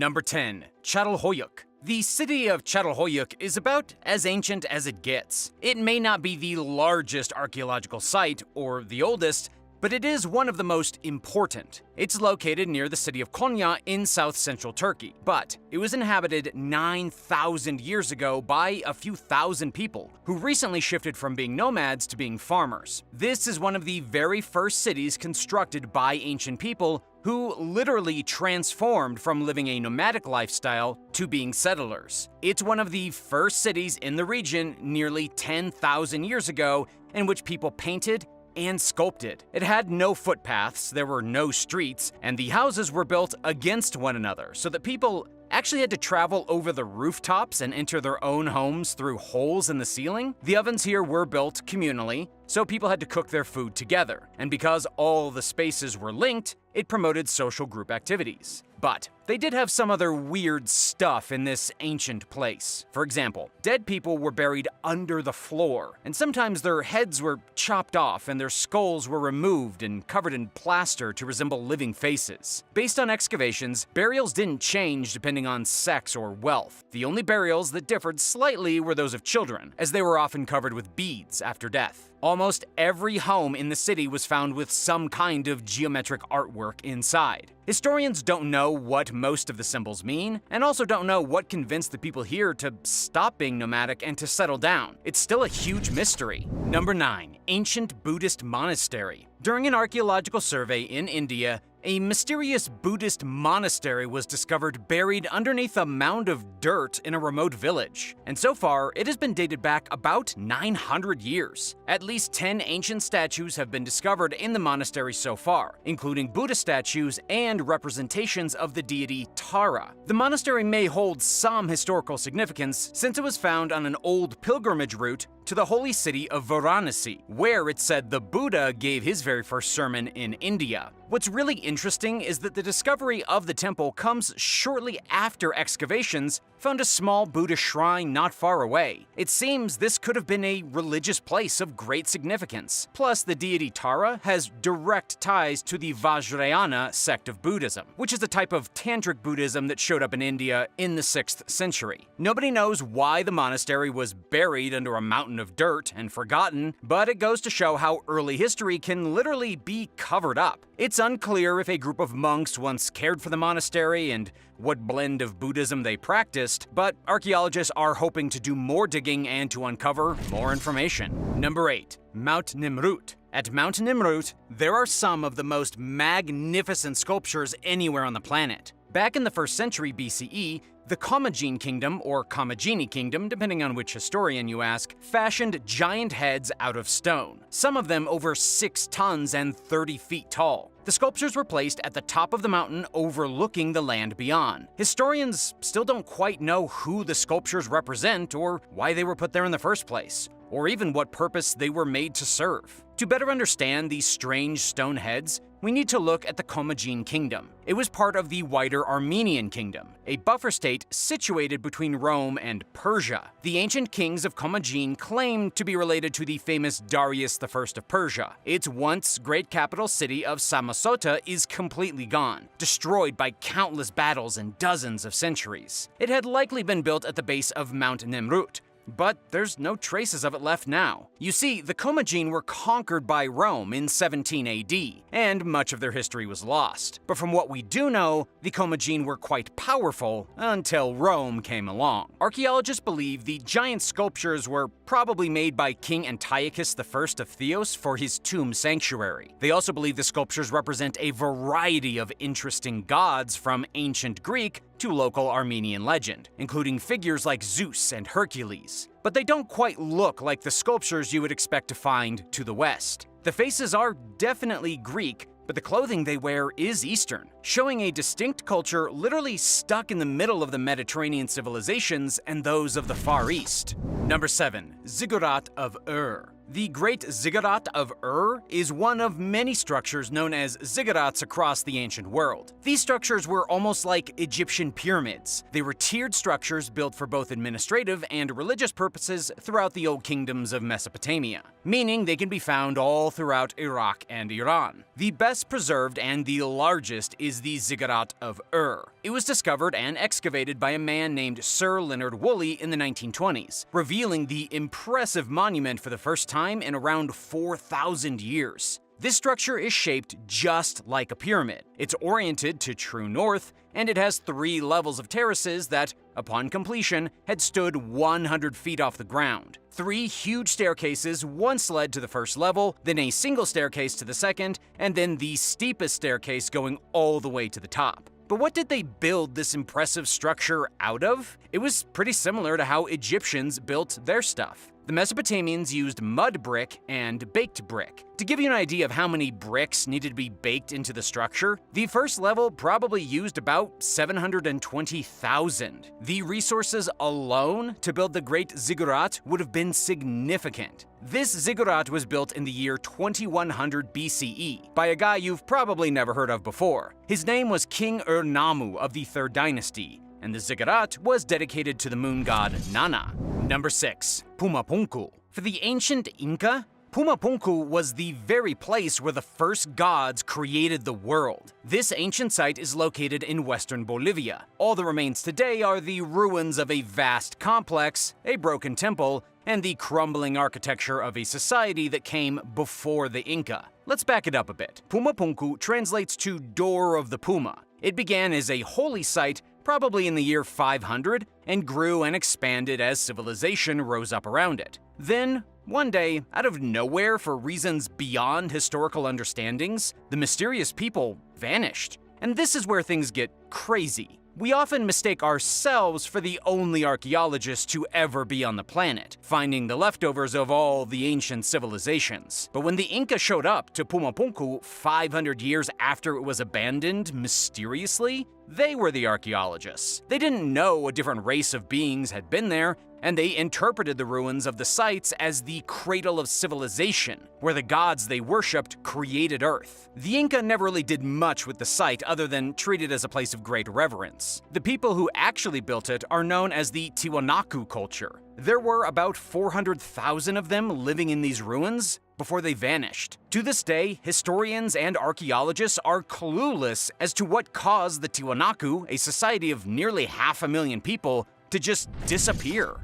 Number 10. Çatalhöyük. The city of Çatalhöyük is about as ancient as it gets. It may not be the largest archaeological site or the oldest, but it is one of the most important. It's located near the city of Konya in south-central Turkey, but it was inhabited 9,000 years ago by a few thousand people who recently shifted from being nomads to being farmers. This is one of the very first cities constructed by ancient people who literally transformed from living a nomadic lifestyle to being settlers. It's one of the first cities in the region nearly 10,000 years ago in which people painted and sculpted. It had no footpaths, there were no streets, and the houses were built against one another so that people actually had to travel over the rooftops and enter their own homes through holes in the ceiling. The ovens here were built communally, so people had to cook their food together, and because all the spaces were linked, it promoted social group activities. But they did have some other weird stuff in this ancient place. For example, dead people were buried under the floor, and sometimes their heads were chopped off and their skulls were removed and covered in plaster to resemble living faces. Based on excavations, burials didn't change depending on sex or wealth. The only burials that differed slightly were those of children, as they were often covered with beads after death. Almost every home in the city was found with some kind of geometric artwork inside. Historians don't know what most of the symbols mean, and also don't know what convinced the people here to stop being nomadic and to settle down. It's still a huge mystery. Number 9. Ancient Buddhist Monastery. During an archaeological survey in India, a mysterious Buddhist monastery was discovered buried underneath a mound of dirt in a remote village. And so far, it has been dated back about 900 years. At least 10 ancient statues have been discovered in the monastery so far, including Buddha statues and representations of the deity Tara. The monastery may hold some historical significance since it was found on an old pilgrimage route to the holy city of Varanasi, where it said the Buddha gave his very first sermon in India. What's really interesting is that the discovery of the temple comes shortly after excavations found a small Buddha shrine not far away. It seems this could have been a religious place of great significance. Plus, the deity Tara has direct ties to the Vajrayana sect of Buddhism, which is a type of tantric Buddhism that showed up in India in the 6th century. Nobody knows why the monastery was buried under a mountain of dirt and forgotten, but it goes to show how early history can literally be covered up. It's unclear if a group of monks once cared for the monastery and what blend of Buddhism they practiced, but archaeologists are hoping to do more digging and to uncover more information. Number 8. Mount Nemrut. At Mount Nemrut, there are some of the most magnificent sculptures anywhere on the planet. Back in the 1st century BCE, the Commagene Kingdom, or Commagene Kingdom, depending on which historian you ask, fashioned giant heads out of stone, some of them over 6 tons and 30 feet tall. The sculptures were placed at the top of the mountain overlooking the land beyond. Historians still don't quite know who the sculptures represent or why they were put there in the first place, or even what purpose they were made to serve. To better understand these strange stone heads, we need to look at the Commagene Kingdom. It was part of the wider Armenian Kingdom, a buffer state situated between Rome and Persia. The ancient kings of Commagene claimed to be related to the famous Darius I of Persia. Its once great capital city of Samosata is completely gone, destroyed by countless battles and dozens of centuries. It had likely been built at the base of Mount Nemrut, but there's no traces of it left now. You see, the Commagene were conquered by Rome in 17 AD, and much of their history was lost. But from what we do know, the Commagene were quite powerful until Rome came along. Archaeologists believe the giant sculptures were probably made by King Antiochus I of Chios for his tomb sanctuary. They also believe the sculptures represent a variety of interesting gods from ancient Greek to local Armenian legend, including figures like Zeus and Hercules. But they don't quite look like the sculptures you would expect to find to the west. The faces are definitely Greek, but the clothing they wear is Eastern, showing a distinct culture literally stuck in the middle of the Mediterranean civilizations and those of the Far East. Number 7. Ziggurat of Ur. The Great Ziggurat of Ur is one of many structures known as ziggurats across the ancient world. These structures were almost like Egyptian pyramids. They were tiered structures built for both administrative and religious purposes throughout the old kingdoms of Mesopotamia, meaning they can be found all throughout Iraq and Iran. The best preserved and the largest is the Ziggurat of Ur. It was discovered and excavated by a man named Sir Leonard Woolley in the 1920s, revealing the impressive monument for the first time in around 4,000 years. This structure is shaped just like a pyramid. It's oriented to true north, and it has 3 levels of terraces that, upon completion, had stood 100 feet off the ground. 3 huge staircases once led to the first level, then a single staircase to the second, and then the steepest staircase going all the way to the top. But what did they build this impressive structure out of? It was pretty similar to how Egyptians built their stuff. The Mesopotamians used mud brick and baked brick. To give you an idea of how many bricks needed to be baked into the structure, the first level probably used about 720,000. The resources alone to build the Great Ziggurat would have been significant. This ziggurat was built in the year 2100 BCE by a guy you've probably never heard of before. His name was King Ur-Nammu of the 3rd dynasty, and the ziggurat was dedicated to the moon god Nana. Number 6. Pumapunku. For the ancient Inca, Pumapunku was the very place where the first gods created the world. This ancient site is located in western Bolivia. All that remains today are the ruins of a vast complex, a broken temple, and the crumbling architecture of a society that came before the Inca. Let's back it up a bit. Pumapunku translates to Door of the Puma. It began as a holy site probably in the year 500, and grew and expanded as civilization rose up around it. Then, one day, out of nowhere for reasons beyond historical understandings, the mysterious people vanished. And this is where things get crazy. We often mistake ourselves for the only archaeologists to ever be on the planet, finding the leftovers of all the ancient civilizations. But when the Inca showed up to Pumapunku 500 years after it was abandoned mysteriously, they were the archaeologists. They didn't know a different race of beings had been there, and they interpreted the ruins of the sites as the cradle of civilization, where the gods they worshipped created Earth. The Inca never really did much with the site other than treat it as a place of great reverence. The people who actually built it are known as the Tiwanaku Culture. There were about 400,000 of them living in these ruins before they vanished. To this day, historians and archaeologists are clueless as to what caused the Tiwanaku, a society of nearly 500,000 people, to just disappear.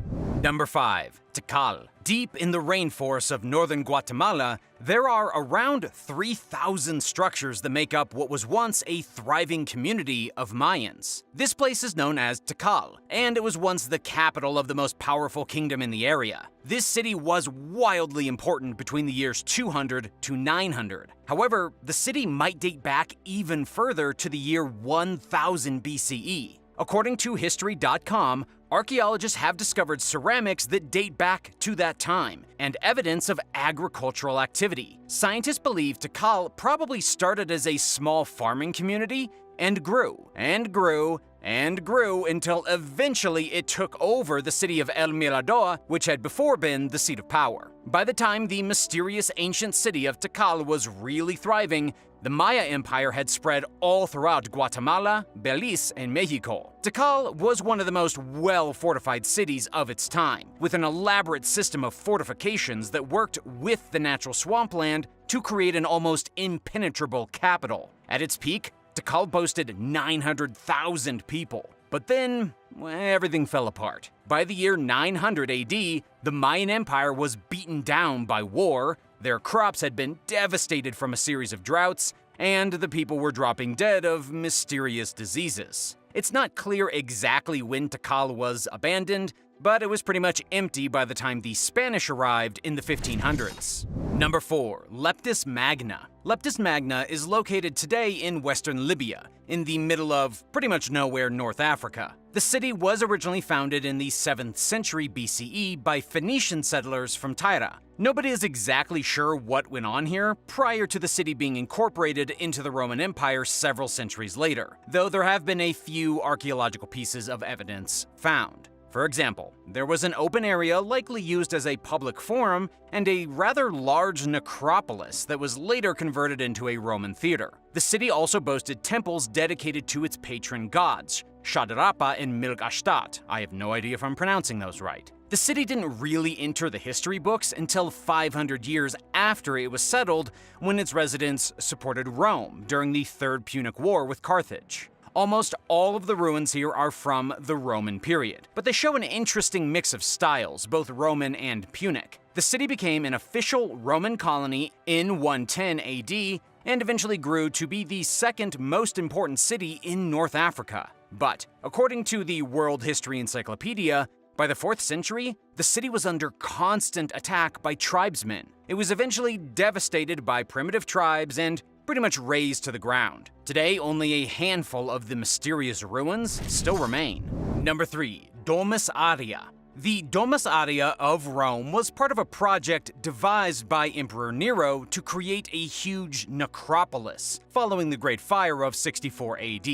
Number 5. Tikal. Deep in the rainforests of northern Guatemala, there are around 3,000 structures that make up what was once a thriving community of Mayans. This place is known as Tikal, and it was once the capital of the most powerful kingdom in the area. This city was wildly important between the years 200 to 900. However, the city might date back even further to the year 1000 BCE. According to History.com, archaeologists have discovered ceramics that date back to that time and evidence of agricultural activity. Scientists believe Tikal probably started as a small farming community and grew and grew and grew until eventually it took over the city of El Mirador, which had before been the seat of power. By the time the mysterious ancient city of Tikal was really thriving, the Maya Empire had spread all throughout Guatemala, Belize, and Mexico. Tikal was one of the most well-fortified cities of its time, with an elaborate system of fortifications that worked with the natural swampland to create an almost impenetrable capital. At its peak, Tikal boasted 900,000 people. But then, everything fell apart. By the year 900 AD, the Mayan Empire was beaten down by war, their crops had been devastated from a series of droughts, and the people were dropping dead of mysterious diseases. It's not clear exactly when Tikal was abandoned, but it was pretty much empty by the time the Spanish arrived in the 1500s. Number 4. Leptis Magna. Leptis Magna is located today in western Libya, in the middle of pretty much nowhere North Africa. The city was originally founded in the 7th century BCE by Phoenician settlers from Tyre. Nobody is exactly sure what went on here prior to the city being incorporated into the Roman Empire several centuries later, though there have been a few archaeological pieces of evidence found. For example, there was an open area likely used as a public forum and a rather large necropolis that was later converted into a Roman theater. The city also boasted temples dedicated to its patron gods, Shadrapa and Milgashtat. I have no idea if I'm pronouncing those right. The city didn't really enter the history books until 500 years after it was settled, when its residents supported Rome during the Third Punic War with Carthage. Almost all of the ruins here are from the Roman period, but they show an interesting mix of styles, both Roman and Punic. The city became an official Roman colony in 110 AD and eventually grew to be the second most important city in North Africa. But according to the World History Encyclopedia, by the 4th century, the city was under constant attack by tribesmen. It was eventually devastated by primitive tribes and pretty much razed to the ground. Today, only a handful of the mysterious ruins still remain. Number 3. Domus Aurea. The Domus Aurea of Rome was part of a project devised by Emperor Nero to create a huge necropolis following the Great Fire of 64 AD.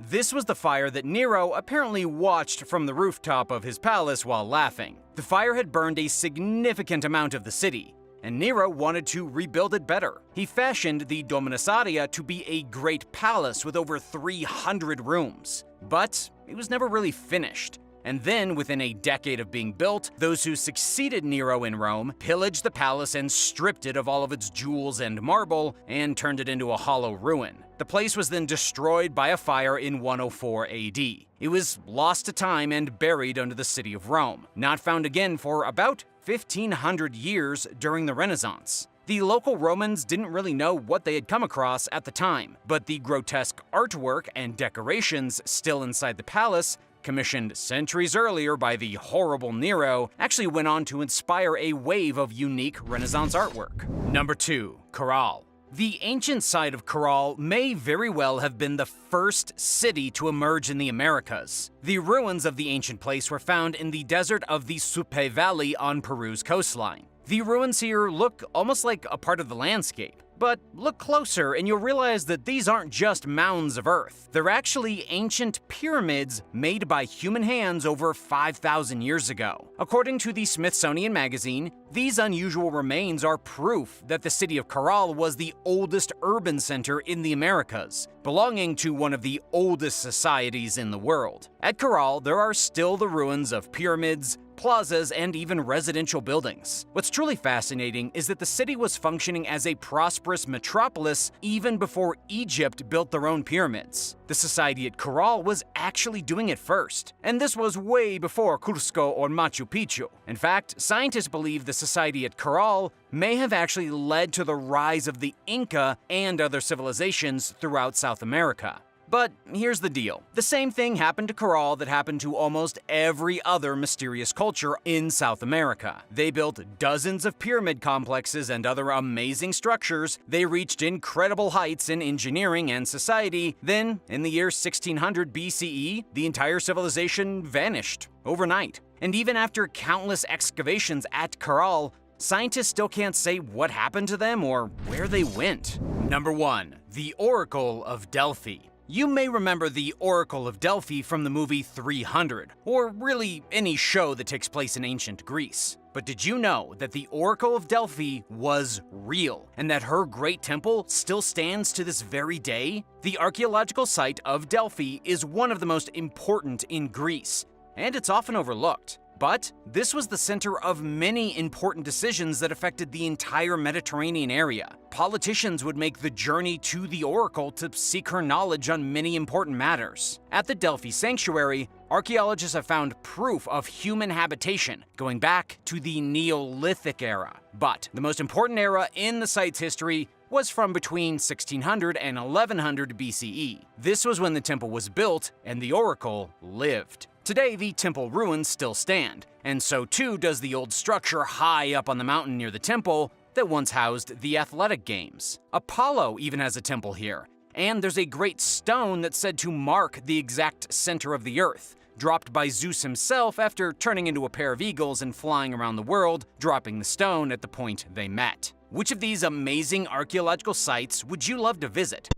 This was the fire that Nero apparently watched from the rooftop of his palace while laughing. The fire had burned a significant amount of the city, and Nero wanted to rebuild it better. He fashioned the Domus Aurea to be a great palace with over 300 rooms, but it was never really finished. And then, within a decade of being built, those who succeeded Nero in Rome pillaged the palace and stripped it of all of its jewels and marble and turned it into a hollow ruin. The place was then destroyed by a fire in 104 AD. It was lost to time and buried under the city of Rome, not found again for about 1,500 years during the Renaissance. The local Romans didn't really know what they had come across at the time, but the grotesque artwork and decorations still inside the palace, commissioned centuries earlier by the horrible Nero, actually went on to inspire a wave of unique Renaissance artwork. Number 2. Caral. The ancient site of Caral may very well have been the first city to emerge in the Americas. The ruins of the ancient place were found in the desert of the Supe Valley on Peru's coastline. The ruins here look almost like a part of the landscape. But look closer and you'll realize that these aren't just mounds of earth. They're actually ancient pyramids made by human hands over 5,000 years ago. According to the Smithsonian Magazine, these unusual remains are proof that the city of Caral was the oldest urban center in the Americas, belonging to one of the oldest societies in the world. At Caral, there are still the ruins of pyramids, plazas, and even residential buildings. What's truly fascinating is that the city was functioning as a prosperous metropolis even before Egypt built their own pyramids. The society at Caral was actually doing it first, and this was way before Cusco or Machu Picchu. In fact, scientists believe the society at Caral may have actually led to the rise of the Inca and other civilizations throughout South America. But here's the deal. The same thing happened to Caral that happened to almost every other mysterious culture in South America. They built dozens of pyramid complexes and other amazing structures. They reached incredible heights in engineering and society. Then, in the year 1600 BCE, the entire civilization vanished overnight. And even after countless excavations at Caral, scientists still can't say what happened to them or where they went. Number 1. The Oracle of Delphi. You may remember the Oracle of Delphi from the movie 300, or really any show that takes place in ancient Greece. But did you know that the Oracle of Delphi was real, and that her great temple still stands to this very day? The archaeological site of Delphi is one of the most important in Greece, and it's often overlooked. But this was the center of many important decisions that affected the entire Mediterranean area. Politicians would make the journey to the oracle to seek her knowledge on many important matters. At the Delphi sanctuary, archaeologists have found proof of human habitation going back to the Neolithic era. But the most important era in the site's history was from between 1600 and 1100 BCE. This was when the temple was built and the oracle lived. Today, the temple ruins still stand, and so too does the old structure high up on the mountain near the temple that once housed the athletic games. Apollo even has a temple here, and there's a great stone that's said to mark the exact center of the earth, dropped by Zeus himself after turning into a pair of eagles and flying around the world, dropping the stone at the point they met. Which of these amazing archaeological sites would you love to visit?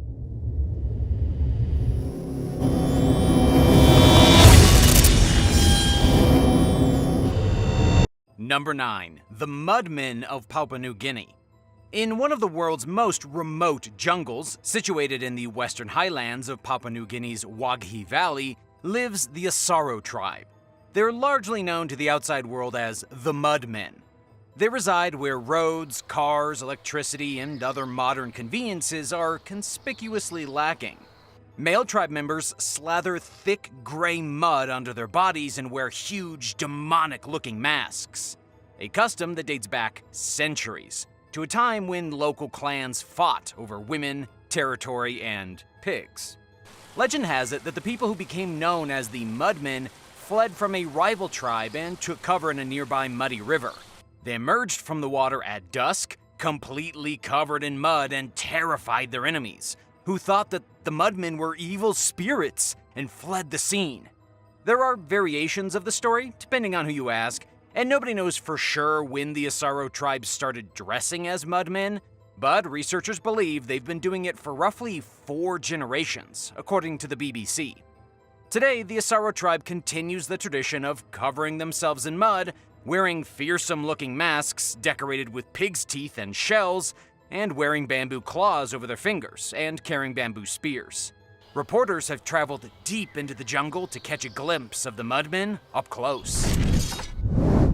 Number 9. The Mudmen of Papua New Guinea. In one of the world's most remote jungles, situated in the western highlands of Papua New Guinea's Waghi Valley, lives the Asaro tribe. They're largely known to the outside world as the Mudmen. They reside where roads, cars, electricity, and other modern conveniences are conspicuously lacking. Male tribe members slather thick gray mud onto their bodies and wear huge, demonic-looking masks, a custom that dates back centuries, to a time when local clans fought over women, territory, and pigs. Legend has it that the people who became known as the Mudmen fled from a rival tribe and took cover in a nearby muddy river. They emerged from the water at dusk, completely covered in mud, and terrified their enemies, who thought that the Mudmen were evil spirits and fled the scene. There are variations of the story, depending on who you ask, and nobody knows for sure when the Asaro tribe started dressing as Mudmen, but researchers believe they've been doing it for roughly 4 generations, according to the BBC. Today, the Asaro tribe continues the tradition of covering themselves in mud, wearing fearsome-looking masks decorated with pig's teeth and shells, and wearing bamboo claws over their fingers, and carrying bamboo spears. Reporters have traveled deep into the jungle to catch a glimpse of the Mudmen up close.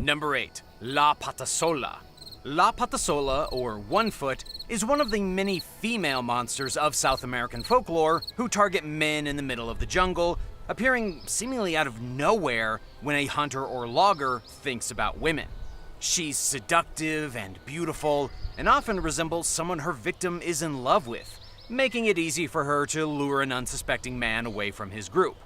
Number 8. La Patasola. La Patasola, or One Foot, is one of the many female monsters of South American folklore who target men in the middle of the jungle, appearing seemingly out of nowhere when a hunter or logger thinks about women. She's seductive and beautiful, and often resembles someone her victim is in love with, making it easy for her to lure an unsuspecting man away from his group.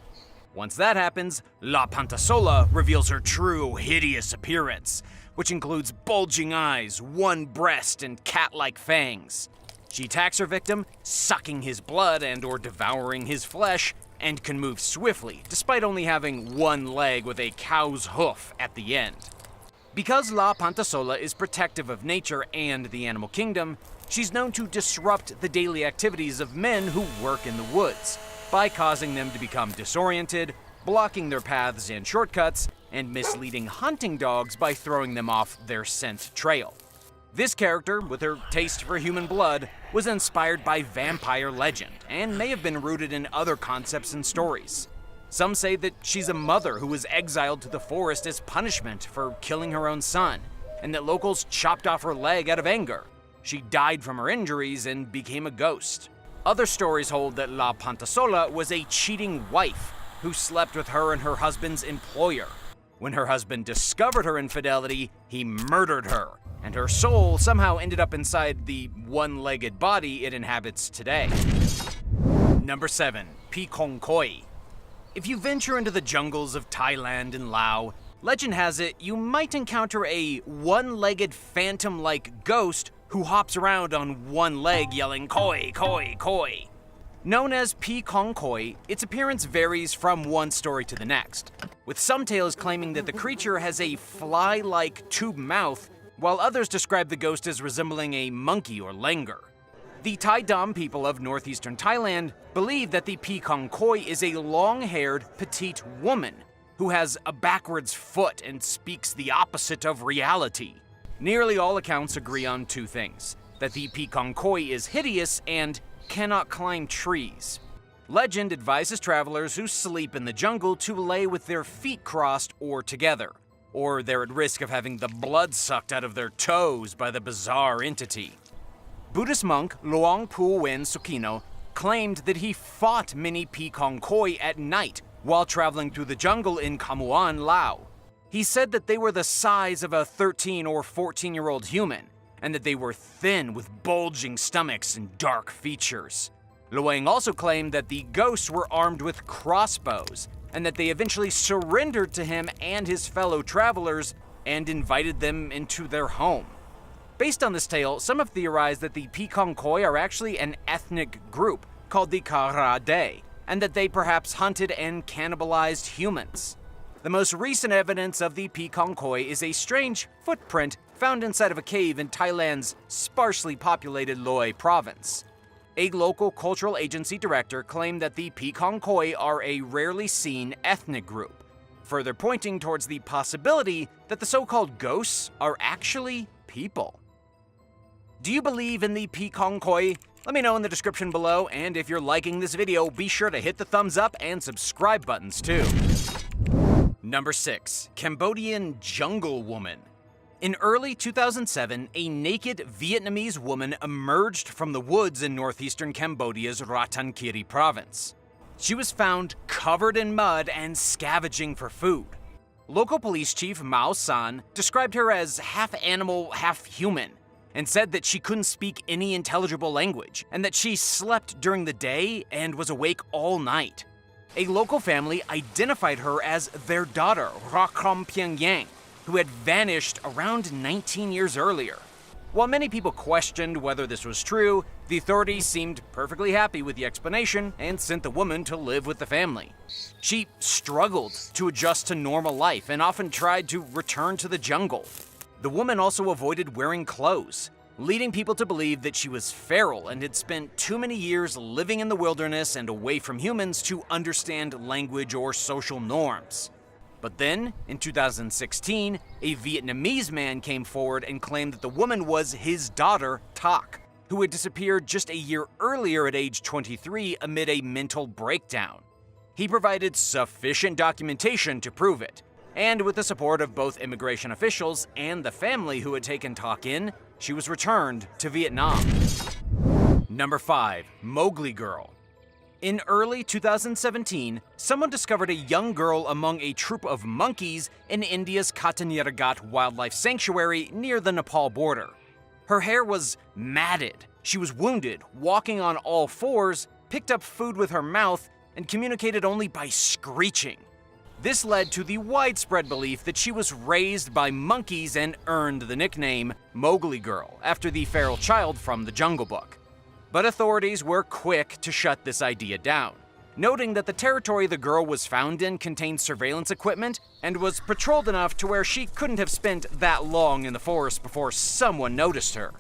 Once that happens, La Pantasola reveals her true, hideous appearance, which includes bulging eyes, one breast, and cat-like fangs. She attacks her victim, sucking his blood and/or devouring his flesh, and can move swiftly, despite only having one leg with a cow's hoof at the end. Because La Pantasola is protective of nature and the animal kingdom, she's known to disrupt the daily activities of men who work in the woods, by causing them to become disoriented, blocking their paths and shortcuts, and misleading hunting dogs by throwing them off their scent trail. This character, with her taste for human blood, was inspired by vampire legend, and may have been rooted in other concepts and stories. Some say that she's a mother who was exiled to the forest as punishment for killing her own son, and that locals chopped off her leg out of anger. She died from her injuries and became a ghost. Other stories hold that La Pantasola was a cheating wife who slept with her and her husband's employer. When her husband discovered her infidelity, he murdered her, and her soul somehow ended up inside the one-legged body it inhabits today. Number 7. Pikongkoi. If you venture into the jungles of Thailand and Laos, legend has it you might encounter a one-legged phantom-like ghost who hops around on one leg yelling koi, koi, koi. Known as Pikongkoi, its appearance varies from one story to the next, with some tales claiming that the creature has a fly-like tube mouth, while others describe the ghost as resembling a monkey or langur. The Thai Dam people of northeastern Thailand believe that the Pikongkoi is a long-haired, petite woman who has a backwards foot and speaks the opposite of reality. Nearly all accounts agree on 2 things: that the Pikongkoi is hideous and cannot climb trees. Legend advises travelers who sleep in the jungle to lay with their feet crossed or together, or they're at risk of having the blood sucked out of their toes by the bizarre entity. Buddhist monk Luang Pu Wen Sukino claimed that he fought many Pikongkoi at night while traveling through the jungle in Khammouan, Laos. He said that they were the size of a 13 or 14-year-old human, and that they were thin with bulging stomachs and dark features. Luang also claimed that the ghosts were armed with crossbows, and that they eventually surrendered to him and his fellow travelers and invited them into their home. Based on this tale, some have theorized that the Pikongkoi are actually an ethnic group called the Kara De, and that they perhaps hunted and cannibalized humans. The most recent evidence of the Pikongkoi is a strange footprint found inside of a cave in Thailand's sparsely populated Loei province. A local cultural agency director claimed that the Pikongkoi are a rarely seen ethnic group, further pointing towards the possibility that the so-called ghosts are actually people. Do you believe in the Pikongkoi? Let me know in the description below, and if you're liking this video, be sure to hit the thumbs up and subscribe buttons too. Number 6. Cambodian Jungle Woman. In early 2007, a naked Vietnamese woman emerged from the woods in northeastern Cambodia's Ratchankiri province. She was found covered in mud and scavenging for food. Local police chief Mao San described her as half animal, half human, and said that she couldn't speak any intelligible language, and that she slept during the day and was awake all night. A local family identified her as their daughter, Rakram Pyongyang, who had vanished around 19 years earlier. While many people questioned whether this was true, the authorities seemed perfectly happy with the explanation and sent the woman to live with the family. She struggled to adjust to normal life and often tried to return to the jungle. The woman also avoided wearing clothes, leading people to believe that she was feral and had spent too many years living in the wilderness and away from humans to understand language or social norms. But then, in 2016, a Vietnamese man came forward and claimed that the woman was his daughter, Tak, who had disappeared just a year earlier at age 23 amid a mental breakdown. He provided sufficient documentation to prove it, and with the support of both immigration officials and the family who had taken Tak in, she was returned to Vietnam. Number 5. Mowgli Girl. In early 2017, someone discovered a young girl among a troop of monkeys in India's Khatanirghat Wildlife Sanctuary near the Nepal border. Her hair was matted, she was wounded, walking on all fours, picked up food with her mouth, and communicated only by screeching. This led to the widespread belief that she was raised by monkeys and earned the nickname Mowgli Girl after the feral child from the Jungle Book. But authorities were quick to shut this idea down, noting that the territory the girl was found in contained surveillance equipment and was patrolled enough to where she couldn't have spent that long in the forest before someone noticed her.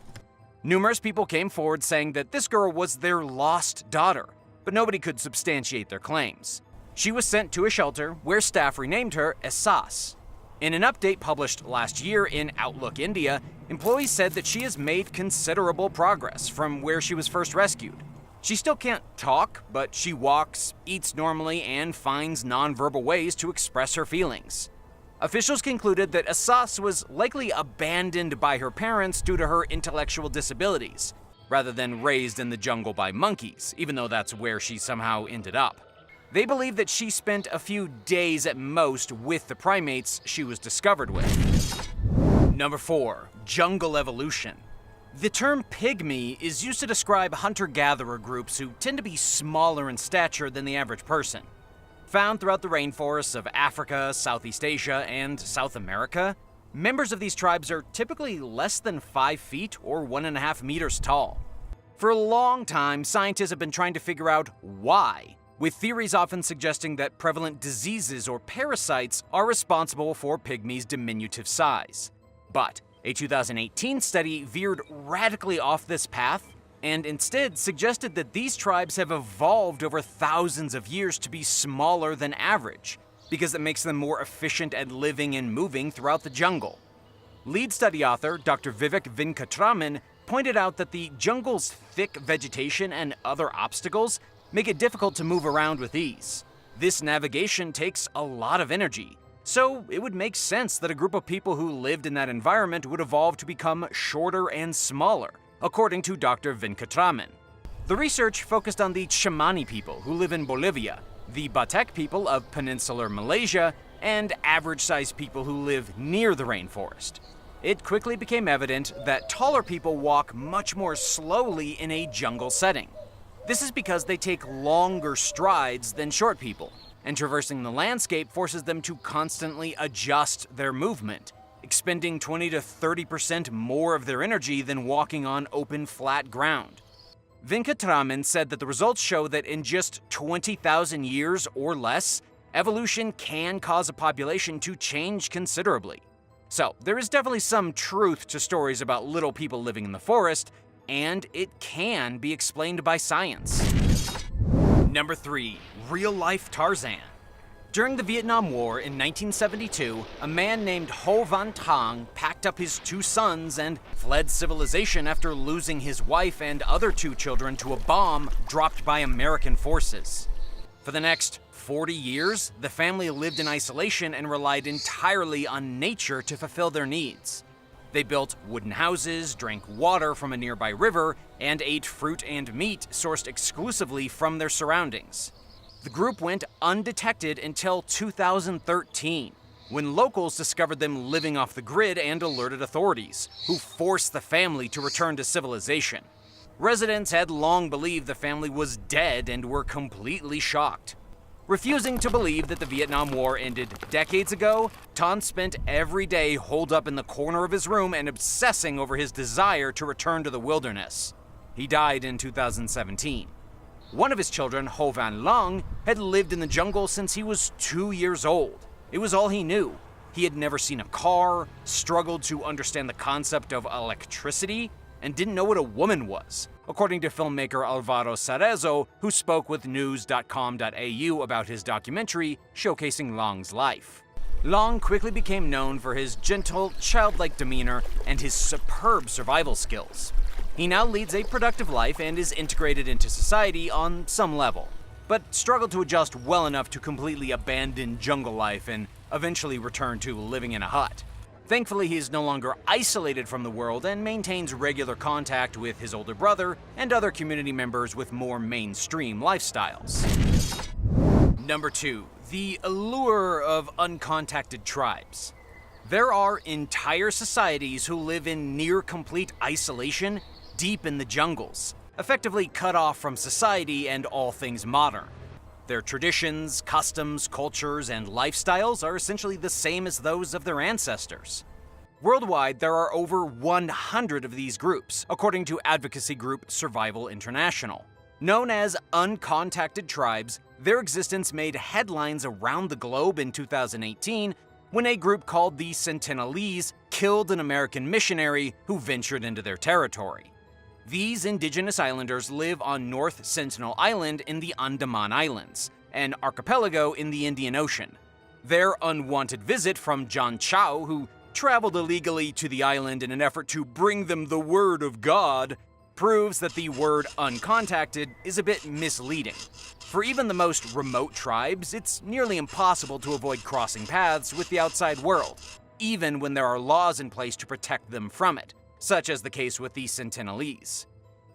Numerous people came forward saying that this girl was their lost daughter, but nobody could substantiate their claims. She was sent to a shelter where staff renamed her Esas. In an update published last year in Outlook India, employees said that she has made considerable progress from where she was first rescued. She still can't talk, but she walks, eats normally, and finds nonverbal ways to express her feelings. Officials concluded that Esas was likely abandoned by her parents due to her intellectual disabilities, rather than raised in the jungle by monkeys, even though that's where she somehow ended up. They believe that she spent a few days at most with the primates she was discovered with. Number 4. Jungle evolution. The term pygmy is used to describe hunter-gatherer groups who tend to be smaller in stature than the average person. Found throughout the rainforests of Africa, Southeast Asia, and South America, members of these tribes are typically less than 5 feet or 1.5 meters tall. For a long time, scientists have been trying to figure out why, with theories often suggesting that prevalent diseases or parasites are responsible for pygmies' diminutive size. But a 2018 study veered radically off this path and instead suggested that these tribes have evolved over thousands of years to be smaller than average, because it makes them more efficient at living and moving throughout the jungle. Lead study author Dr. Vivek Venkatraman pointed out that the jungle's thick vegetation and other obstacles make it difficult to move around with ease. This navigation takes a lot of energy, so it would make sense that a group of people who lived in that environment would evolve to become shorter and smaller, according to Dr. Venkatraman. The research focused on the Tsimane people who live in Bolivia, the Batek people of peninsular Malaysia, and average-sized people who live near the rainforest. It quickly became evident that taller people walk much more slowly in a jungle setting. This is because they take longer strides than short people, and traversing the landscape forces them to constantly adjust their movement, expending 20 to 30% more of their energy than walking on open, flat ground. Venkatraman said that the results show that in just 20,000 years or less, evolution can cause a population to change considerably. So, there is definitely some truth to stories about little people living in the forest, and it can be explained by science. Number 3. Real-life Tarzan. During the Vietnam War in 1972, a man named Ho Van Thang packed up his 2 sons and fled civilization after losing his wife and other 2 children to a bomb dropped by American forces. For the next 40 years, the family lived in isolation and relied entirely on nature to fulfill their needs. They built wooden houses, drank water from a nearby river, and ate fruit and meat sourced exclusively from their surroundings. The group went undetected until 2013, when locals discovered them living off the grid and alerted authorities, who forced the family to return to civilization. Residents had long believed the family was dead and were completely shocked. Refusing to believe that the Vietnam War ended decades ago, Tan spent every day holed up in the corner of his room and obsessing over his desire to return to the wilderness. He died in 2017. One of his children, Ho Van Long, had lived in the jungle since he was 2 years old. It was all he knew. He had never seen a car, struggled to understand the concept of electricity, and didn't know what a woman was, according to filmmaker Alvaro Cerezo, who spoke with news.com.au about his documentary showcasing Long's life. Long quickly became known for his gentle, childlike demeanor and his superb survival skills. He now leads a productive life and is integrated into society on some level, but struggled to adjust well enough to completely abandon jungle life and eventually return to living in a hut. Thankfully, he is no longer isolated from the world and maintains regular contact with his older brother and other community members with more mainstream lifestyles. Number 2. The allure of uncontacted tribes. There are entire societies who live in near-complete isolation deep in the jungles, effectively cut off from society and all things modern. Their traditions, customs, cultures, and lifestyles are essentially the same as those of their ancestors. Worldwide, there are over 100 of these groups, according to advocacy group Survival International. Known as uncontacted tribes, their existence made headlines around the globe in 2018 when a group called the Sentinelese killed an American missionary who ventured into their territory. These indigenous islanders live on North Sentinel Island in the Andaman Islands, an archipelago in the Indian Ocean. Their unwanted visit from John Chow, who traveled illegally to the island in an effort to bring them the word of God, proves that the word uncontacted is a bit misleading. For even the most remote tribes, it's nearly impossible to avoid crossing paths with the outside world, even when there are laws in place to protect them from it, such as the case with the Sentinelese.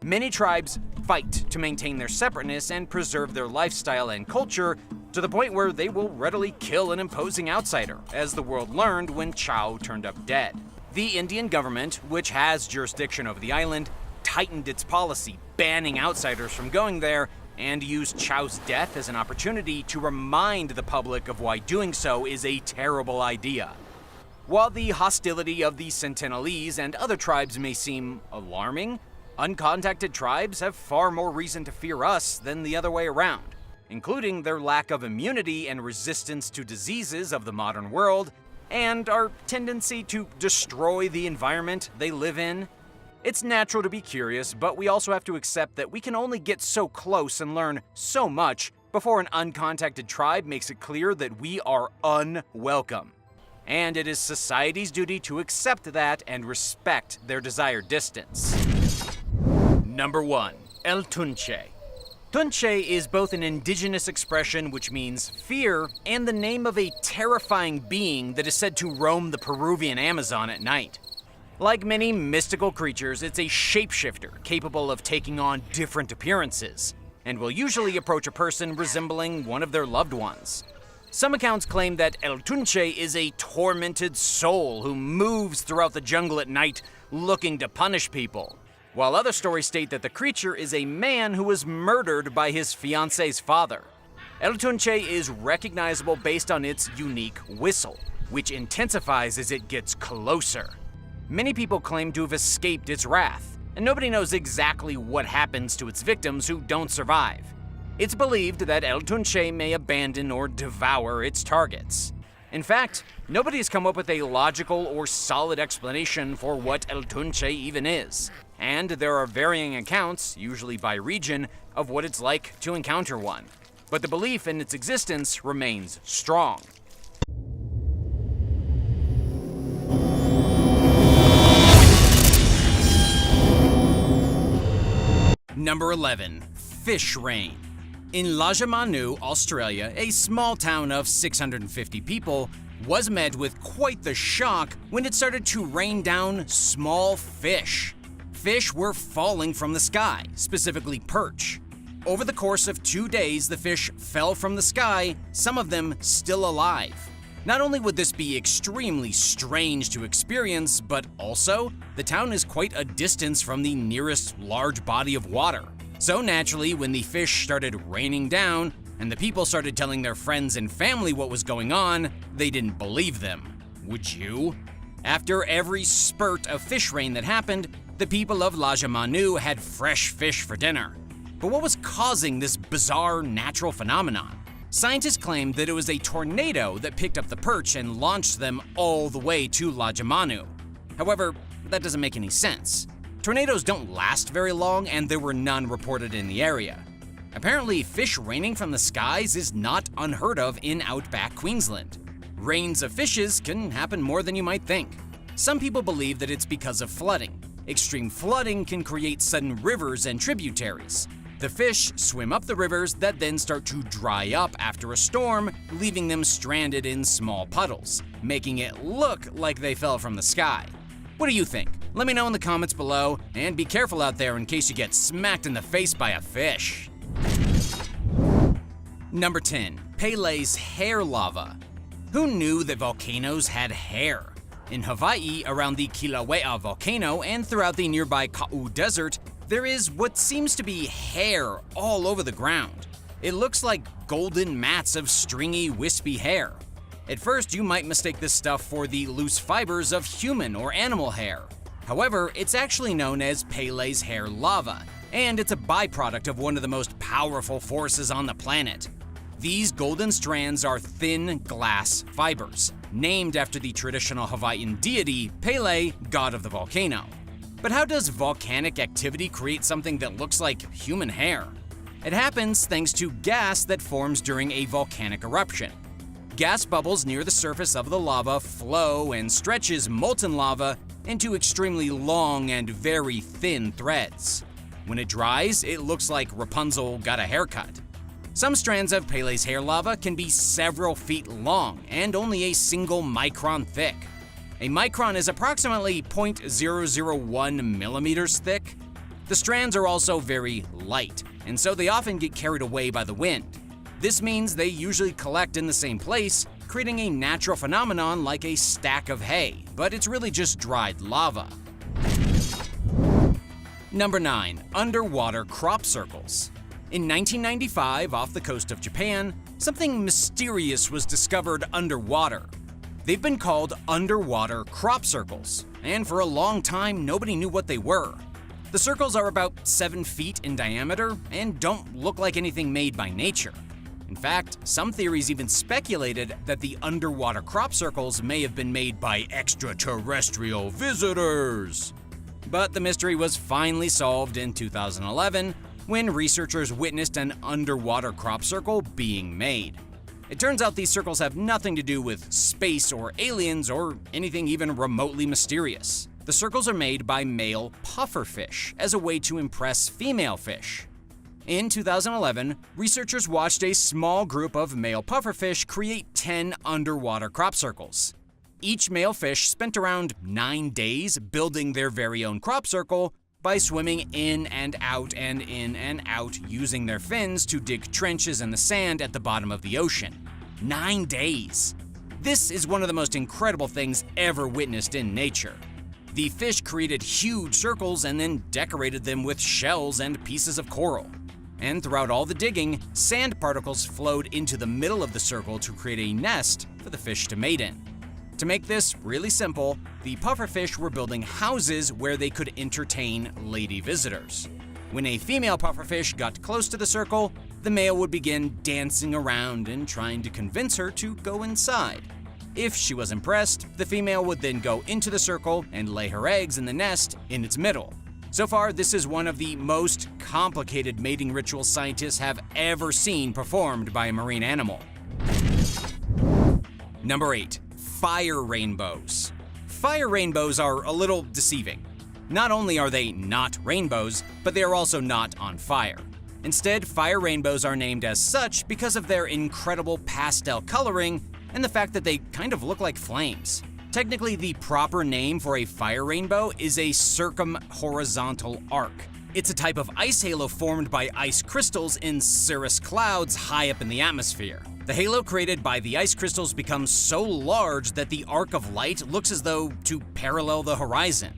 Many tribes fight to maintain their separateness and preserve their lifestyle and culture to the point where they will readily kill an imposing outsider, as the world learned when Chow turned up dead. The Indian government, which has jurisdiction over the island, tightened its policy, banning outsiders from going there, and used Chow's death as an opportunity to remind the public of why doing so is a terrible idea. While the hostility of the Sentinelese and other tribes may seem alarming, uncontacted tribes have far more reason to fear us than the other way around, including their lack of immunity and resistance to diseases of the modern world, and our tendency to destroy the environment they live in. It's natural to be curious, but we also have to accept that we can only get so close and learn so much before an uncontacted tribe makes it clear that we are unwelcome. And it is society's duty to accept that and respect their desired distance. Number 1. El Tunche. Tunche is both an indigenous expression which means fear and the name of a terrifying being that is said to roam the Peruvian Amazon at night. Like many mystical creatures, it's a shapeshifter capable of taking on different appearances, and will usually approach a person resembling one of their loved ones. Some accounts claim that El Tunche is a tormented soul who moves throughout the jungle at night looking to punish people, while other stories state that the creature is a man who was murdered by his fiancé's father. El Tunche is recognizable based on its unique whistle, which intensifies as it gets closer. Many people claim to have escaped its wrath, and nobody knows exactly what happens to its victims who don't survive. It's believed that El Tunche may abandon or devour its targets. In fact, nobody has come up with a logical or solid explanation for what El Tunche even is, and there are varying accounts, usually by region, of what it's like to encounter one. but the belief in its existence remains strong. Number 11. Fish rain. In Lajamanu, Australia, a small town of 650 people was met with quite the shock when it started to rain down small fish. Fish were falling from the sky, specifically perch. Over the course of 2 days, the fish fell from the sky, some of them still alive. Not only would this be extremely strange to experience, but also, the town is quite a distance from the nearest large body of water. So naturally, when the fish started raining down, and the people started telling their friends and family what was going on, they didn't believe them. Would you? After every spurt of fish rain that happened, the people of Lajamanu had fresh fish for dinner. But what was causing this bizarre natural phenomenon? Scientists claimed that it was a tornado that picked up the perch and launched them all the way to Lajamanu. However, that doesn't make any sense. Tornadoes don't last very long, and there were none reported in the area. Apparently, fish raining from the skies is not unheard of in outback Queensland. Rains of fishes can happen more than you might think. Some people believe that it's because of flooding. Extreme flooding can create sudden rivers and tributaries. The fish swim up the rivers that then start to dry up after a storm, leaving them stranded in small puddles, making it look like they fell from the sky. What do you think? Let me know in the comments below, and be careful out there in case you get smacked in the face by a fish. Number 10. Pele's hair lava. Who knew that volcanoes had hair? In Hawaii, around the Kilauea volcano and throughout the nearby Ka'u Desert, there is what seems to be hair all over the ground. It looks like golden mats of stringy, wispy hair. At first, you might mistake this stuff for the loose fibers of human or animal hair. However, it's actually known as Pele's hair lava, and it's a byproduct of one of the most powerful forces on the planet. These golden strands are thin glass fibers, named after the traditional Hawaiian deity Pele, god of the volcano. But how does volcanic activity create something that looks like human hair? It happens thanks to gas that forms during a volcanic eruption. Gas bubbles near the surface of the lava flow and stretches molten lava into extremely long and very thin threads. When it dries, it looks like Rapunzel got a haircut. Some strands of Pele's hair lava can be several feet long and only a single micron thick. A micron is approximately 0.001 millimeters thick. The strands are also very light, and so they often get carried away by the wind. This means they usually collect in the same place, creating a natural phenomenon like a stack of hay, but it's really just dried lava. Number 9. Underwater crop circles. In 1995, off the coast of Japan, something mysterious was discovered underwater. They've been called underwater crop circles, and for a long time, nobody knew what they were. The circles are about 7 feet in diameter and don't look like anything made by nature. In fact, some theories even speculated that the underwater crop circles may have been made by extraterrestrial visitors. But the mystery was finally solved in 2011 when researchers witnessed an underwater crop circle being made. It turns out these circles have nothing to do with space or aliens or anything even remotely mysterious. The circles are made by male pufferfish as a way to impress female fish. In 2011, researchers watched a small group of male pufferfish create 10 underwater crop circles. Each male fish spent around 9 days building their very own crop circle by swimming in and out and in and out using their fins to dig trenches in the sand at the bottom of the ocean. 9 days! This is one of the most incredible things ever witnessed in nature. The fish created huge circles and then decorated them with shells and pieces of coral. And throughout all the digging, sand particles flowed into the middle of the circle to create a nest for the fish to mate in. To make this really simple, the pufferfish were building houses where they could entertain lady visitors. When a female pufferfish got close to the circle, the male would begin dancing around and trying to convince her to go inside. If she was impressed, the female would then go into the circle and lay her eggs in the nest in its middle. So far, this is one of the most complicated mating rituals scientists have ever seen performed by a marine animal. Number 8. Fire rainbows. Fire rainbows are a little deceiving. Not only are they not rainbows, but they are also not on fire. Instead, fire rainbows are named as such because of their incredible pastel coloring and the fact that they kind of look like flames. Technically, the proper name for a fire rainbow is a circumhorizontal arc. It's a type of ice halo formed by ice crystals in cirrus clouds high up in the atmosphere. The halo created by the ice crystals becomes so large that the arc of light looks as though to parallel the horizon.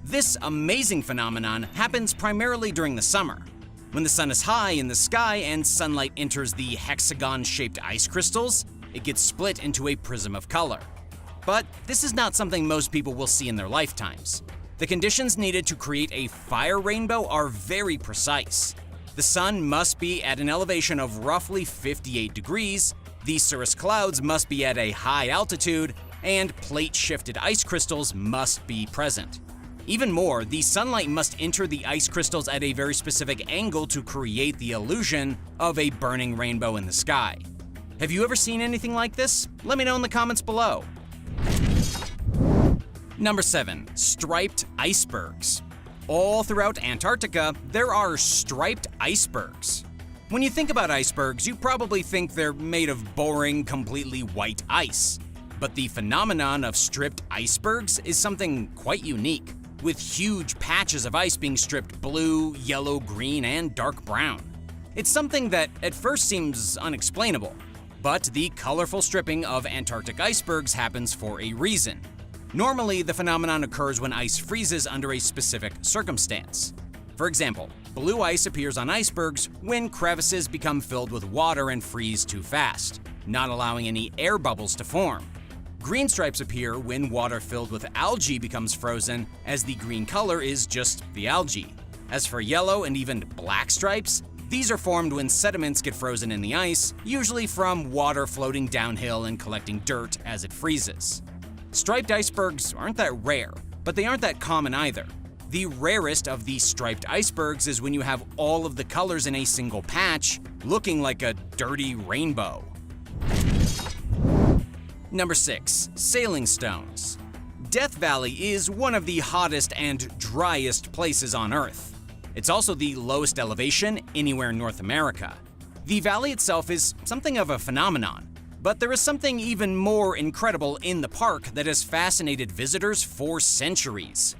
This amazing phenomenon happens primarily during the summer. When the sun is high in the sky and sunlight enters the hexagon-shaped ice crystals, it gets split into a prism of color. But this is not something most people will see in their lifetimes. The conditions needed to create a fire rainbow are very precise. The sun must be at an elevation of roughly 58 degrees, the cirrus clouds must be at a high altitude, and plate-shifted ice crystals must be present. Even more, the sunlight must enter the ice crystals at a very specific angle to create the illusion of a burning rainbow in the sky. Have you ever seen anything like this? Let me know in the comments below. Number 7. Striped icebergs. All throughout Antarctica, there are striped icebergs. When you think about icebergs, you probably think they're made of boring, completely white ice. But the phenomenon of stripped icebergs is something quite unique, with huge patches of ice being stripped blue, yellow, green, and dark brown. It's something that at first seems unexplainable, but the colorful stripping of Antarctic icebergs happens for a reason. Normally, the phenomenon occurs when ice freezes under a specific circumstance. For example, blue ice appears on icebergs when crevices become filled with water and freeze too fast, not allowing any air bubbles to form. Green stripes appear when water filled with algae becomes frozen, as the green color is just the algae. As for yellow and even black stripes, these are formed when sediments get frozen in the ice, usually from water floating downhill and collecting dirt as it freezes. Striped icebergs aren't that rare, but they aren't that common either. The rarest of these striped icebergs is when you have all of the colors in a single patch, looking like a dirty rainbow. Number 6. Sailing stones. Death Valley is one of the hottest and driest places on Earth. It's also the lowest elevation anywhere in North America. The valley itself is something of a phenomenon, but there is something even more incredible in the park that has fascinated visitors for centuries.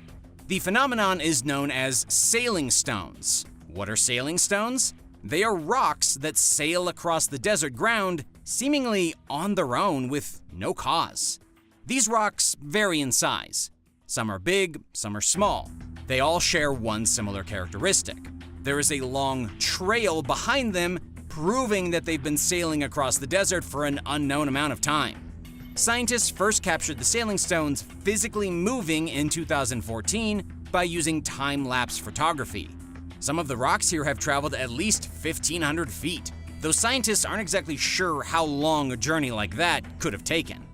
The phenomenon is known as sailing stones. What are sailing stones? They are rocks that sail across the desert ground, seemingly on their own with no cause. These rocks vary in size. Some are big, some are small. They all share one similar characteristic. There is a long trail behind them, proving that they've been sailing across the desert for an unknown amount of time. Scientists first captured the sailing stones physically moving in 2014 by using time-lapse photography. Some of the rocks here have traveled at least 1,500 feet, though scientists aren't exactly sure how long a journey like that could have taken.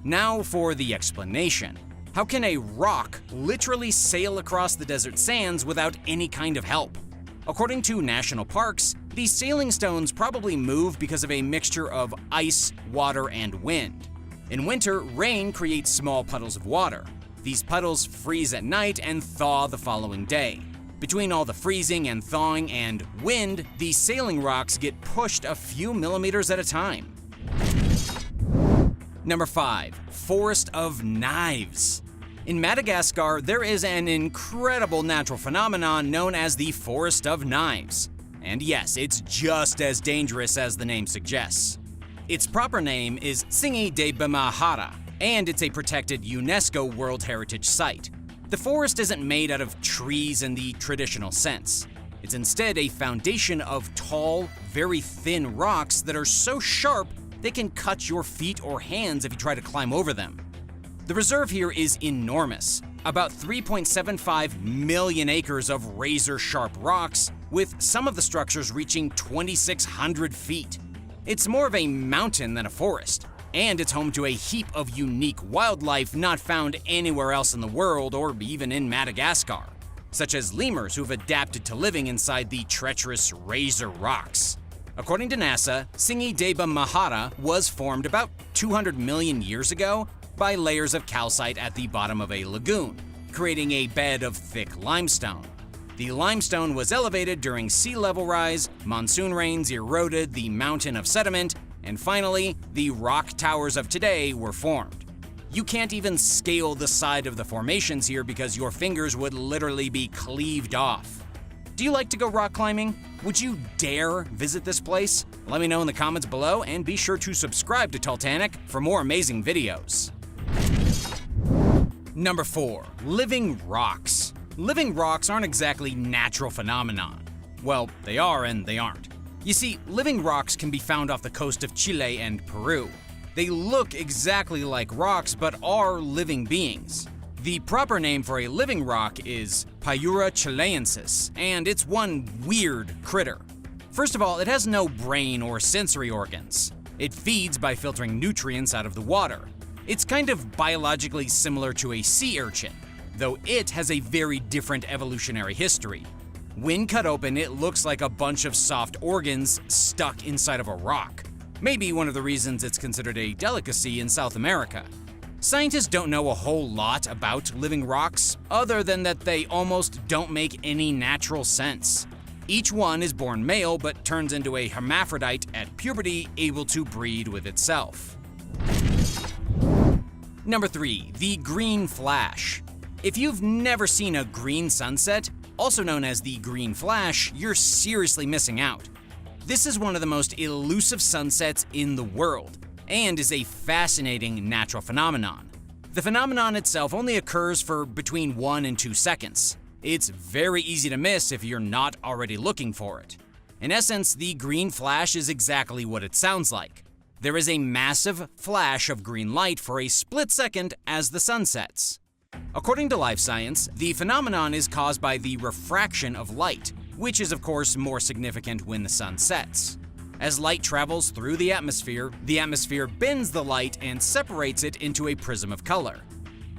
Now for the explanation. How can a rock literally sail across the desert sands without any kind of help? According to national parks, these sailing stones probably move because of a mixture of ice, water, and wind. In winter, rain creates small puddles of water. These puddles freeze at night and thaw the following day. Between all the freezing and thawing and wind, these sailing rocks get pushed a few millimeters at a time. Number 5. Forest of Knives. In Madagascar, there is an incredible natural phenomenon known as the Forest of Knives. And yes, it's just as dangerous as the name suggests. Its proper name is Tsingy de Bimahara, and it's a protected UNESCO World Heritage Site. The forest isn't made out of trees in the traditional sense. It's instead a foundation of tall, very thin rocks that are so sharp they can cut your feet or hands if you try to climb over them. The reserve here is enormous, about 3.75 million acres of razor-sharp rocks, with some of the structures reaching 2,600 feet. It's more of a mountain than a forest, and it's home to a heap of unique wildlife not found anywhere else in the world or even in Madagascar. such as lemurs who've adapted to living inside the treacherous Razor rocks. According to NASA, Singi Deba Mahara was formed about 200 million years ago by layers of calcite at the bottom of a lagoon, creating a bed of thick limestone. The limestone was elevated during sea level rise, monsoon rains eroded the mountain of sediment, and finally, the rock towers of today were formed. You can't even scale the side of the formations here because your fingers would literally be cleaved off. Do you like to go rock climbing? Would you dare visit this place? Let me know in the comments below, and be sure to subscribe to Talltanic for more amazing videos. Number 4. Living rocks. Living rocks aren't exactly natural phenomenon. Well, they are and they aren't. You see, living rocks can be found off the coast of Chile and Peru. They look exactly like rocks, but are living beings. The proper name for a living rock is Payura chilensis, and it's one weird critter. First of all, it has no brain or sensory organs. It feeds by filtering nutrients out of the water. It's kind of biologically similar to a sea urchin, though it has a very different evolutionary history. When cut open, it looks like a bunch of soft organs stuck inside of a rock. Maybe one of the reasons it's considered a delicacy in South America. Scientists don't know a whole lot about living rocks, other than that they almost don't make any natural sense. Each one is born male but turns into a hermaphrodite at puberty, able to breed with itself. Number 3. The green flash. If you've never seen a green sunset, also known as the green flash, you're seriously missing out. This is one of the most elusive sunsets in the world, and is a fascinating natural phenomenon. The phenomenon itself only occurs for between 1 and 2 seconds. It's very easy to miss if you're not already looking for it. In essence, the green flash is exactly what it sounds like. There is a massive flash of green light for a split second as the sun sets. According to life science, the phenomenon is caused by the refraction of light, which is of course more significant when the sun sets. As light travels through the atmosphere bends the light and separates it into a prism of color.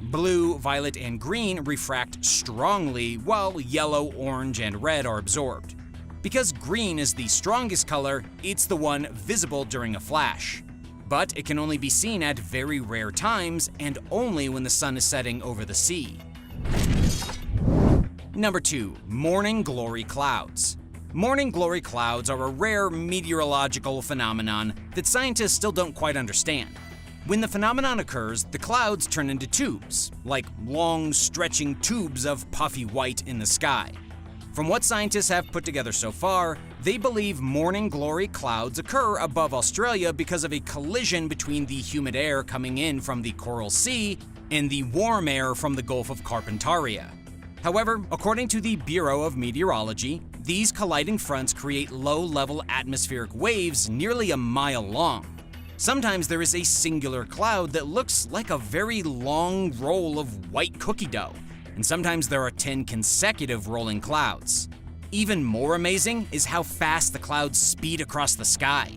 Blue, violet, and green refract strongly, while yellow, orange, and red are absorbed. Because green is the strongest color, it's the one visible during a flash. But it can only be seen at very rare times, and only when the sun is setting over the sea. Number 2. Morning glory clouds. Morning glory clouds are a rare meteorological phenomenon that scientists still don't quite understand. When the phenomenon occurs, the clouds turn into tubes, like long, stretching tubes of puffy white in the sky. From what scientists have put together so far, they believe morning glory clouds occur above Australia because of a collision between the humid air coming in from the Coral Sea and the warm air from the Gulf of Carpentaria. However, according to the Bureau of Meteorology, these colliding fronts create low-level atmospheric waves nearly a mile long. Sometimes there is a singular cloud that looks like a very long roll of white cookie dough, and sometimes there are 10 consecutive rolling clouds. Even more amazing is how fast the clouds speed across the sky.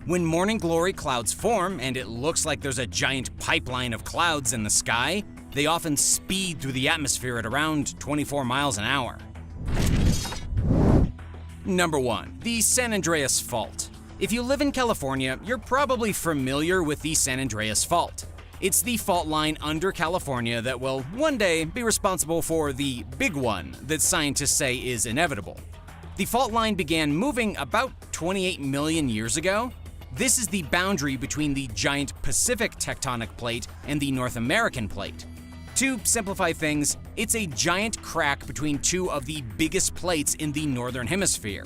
When morning glory clouds form, and it looks like there's a giant pipeline of clouds in the sky, they often speed through the atmosphere at around 24 miles an hour. Number 1. The San Andreas Fault. If you live in California, you're probably familiar with the San Andreas Fault. It's the fault line under California that will one day be responsible for the big one that scientists say is inevitable. The fault line began moving about 28 million years ago. This is the boundary between the giant Pacific tectonic plate and the North American plate. To simplify things, it's a giant crack between two of the biggest plates in the Northern Hemisphere.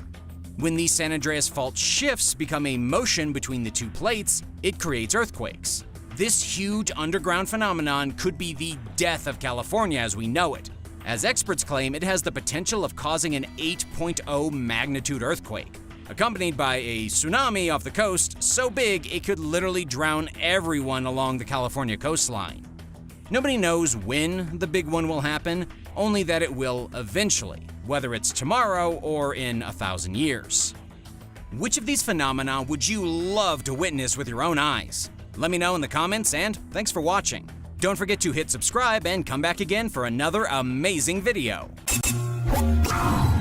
When the San Andreas Fault shifts become a motion between the two plates, it creates earthquakes. This huge underground phenomenon could be the death of California as we know it, as experts claim it has the potential of causing an 8.0 magnitude earthquake, accompanied by a tsunami off the coast so big it could literally drown everyone along the California coastline. Nobody knows when the big one will happen, only that it will eventually, whether it's tomorrow or in 1,000 years. Which of these phenomena would you love to witness with your own eyes? Let me know in the comments, and thanks for watching. Don't forget to hit subscribe and come back again for another amazing video. Wow.